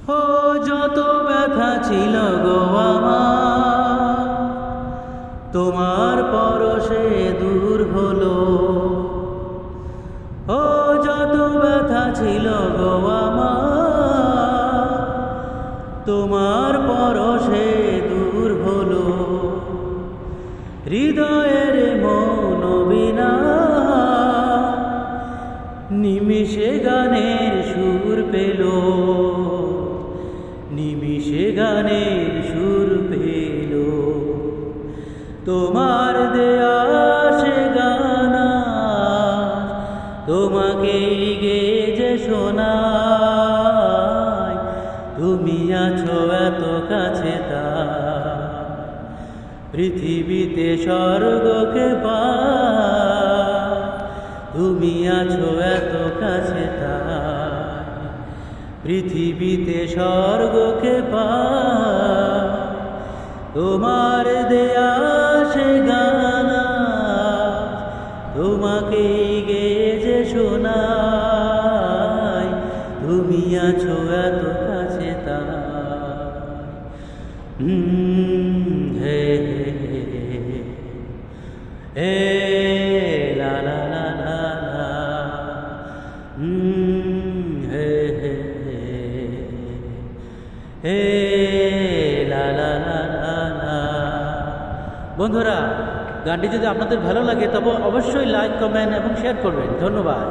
ও যত ব্যথা ছিল গো আমার, তোমার পরশে দূর হলো। ও যত ব্যথা ছিল গো আমার, তোমার পরশে দূর হলো। হৃদয়ের মন বিনা নিমিষে গানের সুর পেল, নিমিষে গানের সুর পেল। তোমার দেয়া সে গানা তোমাকেই গেয়ে যে শোনাই, তুমি আছো এত কাছে তা পৃথিবীতে স্বর্গকে পাই। তুমি আছো এত কাছে তাই পৃথিবীতে স্বর্গকে পাই। তোমার দেয়া সে গানা তোমাকেই গেয়ে যে শোনাই, তুমি আছো এত কাছে তাই। হে হে লা লা লা লা লা, হে হে হে লা লা লা লা লা। বন্ধুরা, গানটি যদি আপনাদের ভালো লাগে তবে অবশ্যই লাইক, কমেন্ট এবং শেয়ার করবেন। ধন্যবাদ।